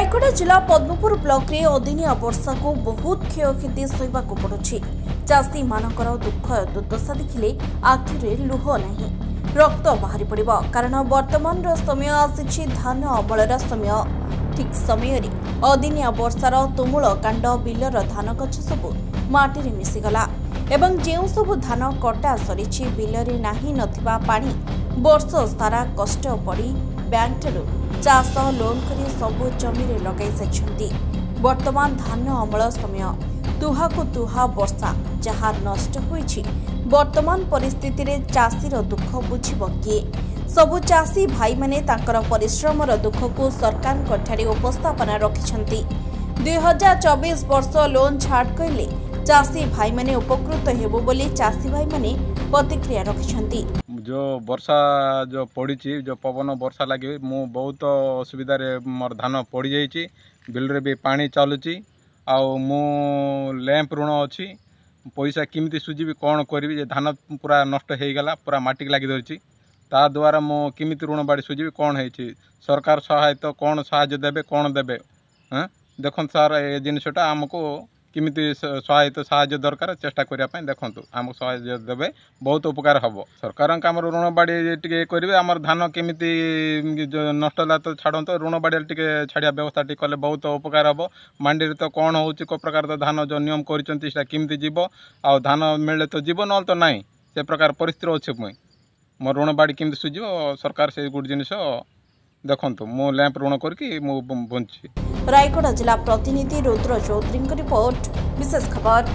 रायगढ़ जिला पद्मपुर ब्लॉक रे अदिनिया वर्षा को बहुत क्षयक्षति सहवाक पड़ुछि। चाषी मानकर दुख दुर्दशा देखिले आखिरे लुह नहीं, रक्त बाहरी पड़िबो। कारण वर्तमान समय आसिछि धान अमलर समय। ठीक समय रे अदिनिया वर्षार तुमुल कांड बिलर धान गछ सब माटी रे मिसिगला एवं जेउ सब धान कटा सरिछि बिलरे नाही नथिबा पानी वर्ष सारा कष्ट पड़ी बैंक ठारू चाष लोन करी सबु जमी रे लगाई सारिछंती। वर्तमान धान अमल समय तुहाकु तुहा वर्षा जहाँ नष्ट होईछि। वर्तमान परिस्थिति रे चाषीर दुख बुझिब किए? सबु चाषी भाई माने तांकर परिश्रमर दुख को सरकार कठारे उपस्थापन रखिछंती। 2024 वर्ष लोन छाड़ कइले चाषी भाई माने उपकृत हेबो बोली चाषी भाई माने प्रतिक्रिया रखिछंती। जो वर्षा जो पड़ी जो पवन वर्षा लगे मु बहुत असुविधा रे मोर धान पड़ जाइए। बिल रे भी पानी चलुची आउ मु लैंप ऋण अच्छी पैसा किमिति सुझी कौन करी धान पूरा नष्ट हो गला पूरा माटी लगी धरी ता द्वारा मु किमिति ऋण बाड़ी सुझी कौन है सरकार सहायता कौन साहाय्य देबे कौन देबे। हाँ देखो सार ए जिनसटा आमको किमिति सहायता साहाय्य दरकार चेष्टा करने देखो आमको सहाय्य देवे बहुत उपकार हम। सरकार आमर ऋण बाड़ी टे करेंगे आमर धान केमिति नष्ट है तो छाड़त ऋण बाड़ी टे छाड़िया व्यवस्था टी कले बहुत उपकार हम। मंडी तो कौन हो प्रकार तो धान जो नियम करमिति जीव आ धान मिले तो जीव ना तो नाई से प्रकार परिस्थिति अच्छे मुई मो ऋण बाड़ी केमिति सुझीव सरकार से गोटे जिनिस देखु मु लैंप ऋण करके बंची। रायगढ़ जिला प्रतिनिधि रुद्र चौधरी रिपोर्ट, विशेष खबर।